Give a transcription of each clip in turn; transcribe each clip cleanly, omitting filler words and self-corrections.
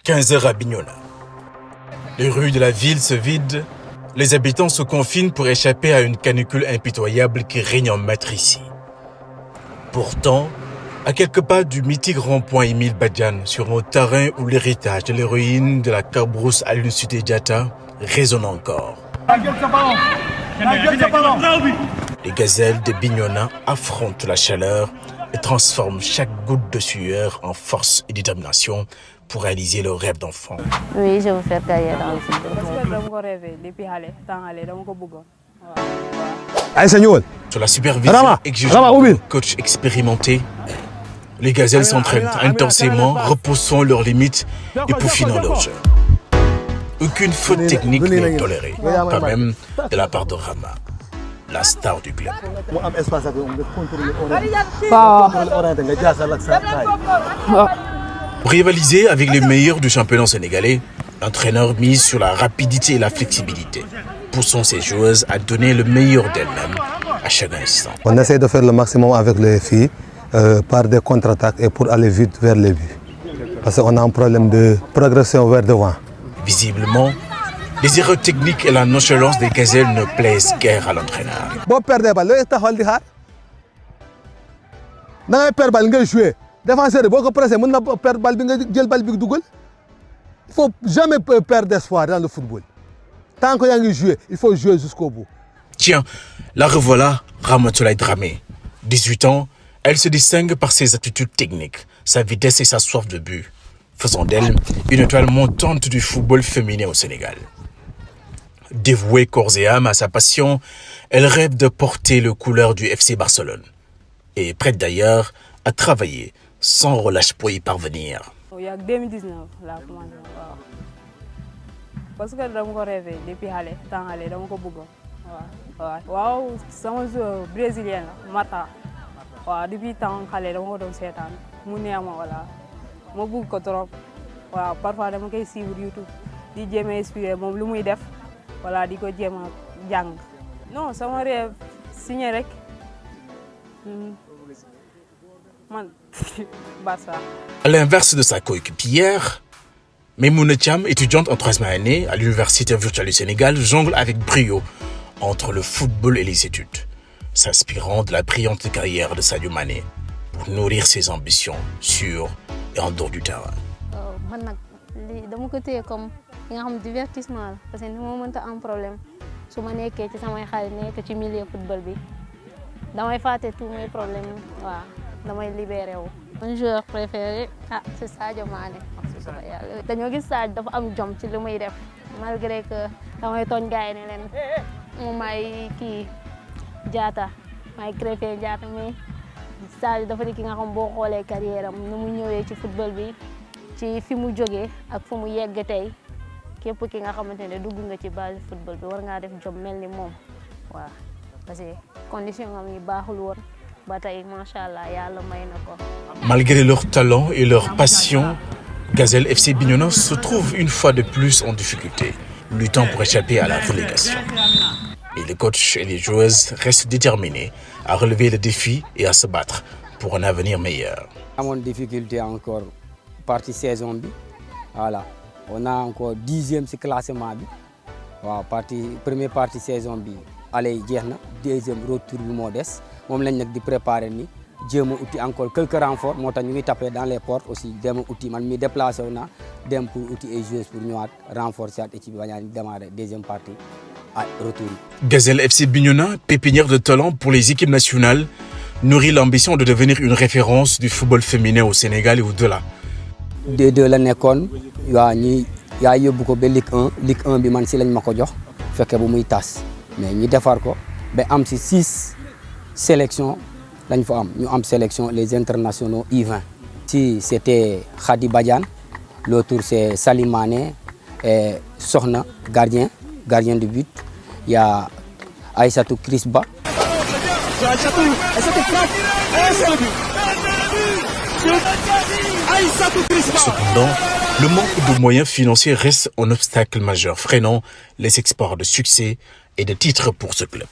15h à Bignona. Les rues de la ville se vident, les habitants se confinent pour échapper à une canicule impitoyable qui règne en maître ici. Pourtant, à quelques pas du mythique rond-point Émile Badiane, sur un terrain où l'héritage de l'héroïne de la Carbrousse Aline Sitoé Diatta résonne encore. Les gazelles de Bignona affrontent la chaleur et transforment chaque goutte de sueur en force et détermination pour réaliser leur rêve d'enfant. Oui, je veux faire carrière dans le football. Sur la supervision exigeante du coach expérimenté, les gazelles s'entraînent intensément, repoussant leurs limites et peaufinant leur jeu. Aucune faute technique n'est tolérée, pas même de la part de Rama, la star du club. Pour rivaliser avec les meilleurs du championnat sénégalais, l'entraîneur mise sur la rapidité et la flexibilité, poussant ses joueuses à donner le meilleur d'elles-mêmes à chaque instant. On essaie de faire le maximum avec les filles par des contre-attaques et pour aller vite vers les buts. Parce qu'on a un problème de progression vers devant. Visiblement, les erreurs techniques et la nonchalance des gazelles ne plaisent guère à l'entraîneur. Il ne faut jamais perdre d'espoir dans le football. Tant qu'il y a joué, il faut jouer jusqu'au bout. Tiens, la revoilà, Ramatoulaye Dramé. 18 ans, elle se distingue par ses aptitudes techniques, sa vitesse et sa soif de but, faisant d'elle une étoile montante du football féminin au Sénégal. Dévouée corps et âme à sa passion, elle rêve de porter le couleur du FC Barcelone. Et prête d'ailleurs à travailler sans relâche pour y parvenir. Il y a 2019, là, commencé. Parce que je me rêvé depuis aller, tant aller, je me suis waaw sama joueur brésilien la Mata waaw depuis temps xale dama ko doon seetaan mu neex ma voilà ma bëgg ko trop waaw parfois dama koy suivre YouTube di jéem a inspiré moom lu muy def voilà di ko jéem a jàng non sama rêve signé rek man Barça. À l'inverse de sa coéquipière, Maïmouna Thiam, étudiante en 3e année à l'Université virtuelle du Sénégal, jongle avec brio entre le football et les études, s'inspirant de la brillante carrière de Sadio Mané pour nourrir ses ambitions sur et en dehors du terrain. Man nag lii dama ko téye comme li nga xam divertissement la parce que ni ma mënta am problème su ma nekkee ci samay xarit nekk ci milieu football bi damay fàtte tous mes problèmes waaw damay libéré wu. Mon joueur préféré c'est Sadio Mané. dañoo gis Sadio dafa am jom ci li muy def malgré que damay tooñ gars yi ne leen moom maay kii Diatta maay Krépin Diatta mais Sadio dafa di ki nga xam boo xoolee carrière am nu mu ñëwee ci football bi ci fi mu jógee ak fu mu yegg tey képp ki nga xamante ne dugg nga ci base football bi war ngaa def jom mel ni moom waaw parce que condition am yi baaxul woon ba tey macha allah yàlla may na ko. Malgré leur talent et leur passion, Gazelle FC Bignona se trouve une fois de plus en difficulté, luttant pour échapper à la relégation. Et les coachs et les joueuses restent déterminés à relever le défi et à se battre pour un avenir meilleur. On a une difficulté encore partie saison bi. Voilà, on a encore 10e ci classement bi. Waaw première partie saison bi allez jeex na, deuxième retour bi moo des moom lañ nag di préparer ni jéem a uti encore quelques renforts moo tax ñu ngi taper dans les portes aussi dem a uti man mi déplacé wu naa dem pour uti ay joueurs pour ñëwaat renforcer at équipe bi bañ a démarrer deuxième partie à retour. Gazelle FC Bignona, pépinière de talent pour les équipes nationales, nourrit l'ambition de devenir une référence du football féminin au Sénégal et au-delà. D2 la nekkoon waa ñi yaa yóbbu ko ba Ligue 1 bi man si lañ ma ko jox fekke bu muy tas mais ñi defar ko ba am si 6 sélections lañ fa am ñu am sélection les internationaux U20. Si c'était Khady Badiane, l'autre c'est Salim Mané et Sokhna gardien de but. Il y a Aïssatou Krisba. Cependant, le manque de moyens financiers reste un obstacle majeur freinant les espoirs de succès et de titres pour ce club.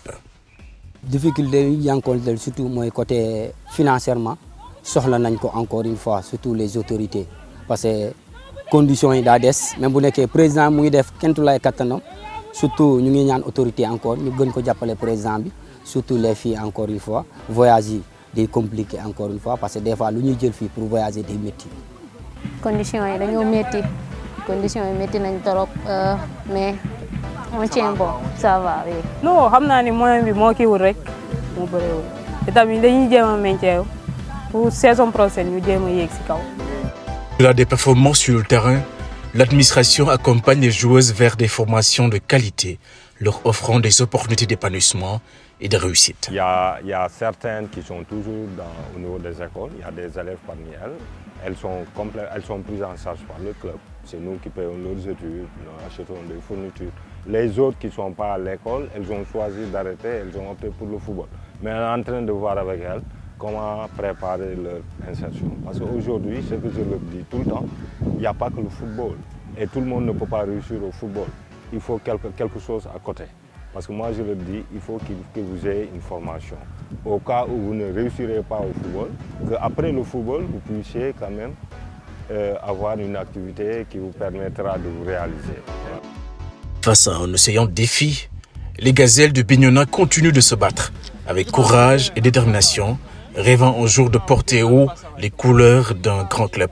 Difficulté yi jànkuwanteel surtout mooy côté financièrement soxla nañ ko encore une fois surtout les autorités parce que conditions yi daa des même bu nekkee président mu ngi def kentulaay kattanam surtout ñu ngi ñaan autorité encore ñu gën ko jàppale président bi surtout les filles encore une fois voyage yi day compliqué encore une fois parce que des fois lu ñuy jël fii pour voyager day métti. conditions yi dañoo métti conditions yi métti nañ trop mais on tient bon ça va oui. non xam naa ni moyen bi moo kiiwul rek moo bëriwul te tamit dañuy jéem a maintien pour saison prochaine ñu jéem a yéeg si kaw. Au-delà des performances sur le terrain, l'administration accompagne les joueuses vers des formations de qualité, leur offrant des opportunités d'épanouissement et de réussite. Il y a certaines qui sont toujours au niveau des écoles, il y a des élèves parmi elles. Elles sont prises en charge par le club. C'est nous qui payons leurs études, nous achetons des fournitures. Les autres qui ne sont pas à l'école, elles ont choisi d'arrêter, elles ont opté pour le football. Mais on est en train de voir avec elles comment préparer leur insertion. Parce qu'aujourd'hui, ce que je leur dis tout le temps, il n'y a pas que le football. Et tout le monde ne peut pas réussir au football. Il faut quelque chose à côté. Parce que moi, je leur dis, il faut que vous ayez une formation. Au cas où vous ne réussirez pas au football, qu'après le football, vous puissiez quand même avoir une activité qui vous permettra de vous réaliser. Voilà. Face à un océan de défis, les gazelles de Bignona continuent de se battre avec courage et détermination, rêvant un jour de porter haut les couleurs d'un grand club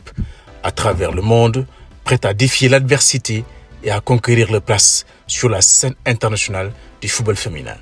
à travers le monde, prêt à défier l'adversité et à conquérir leur place sur la scène internationale du football féminin.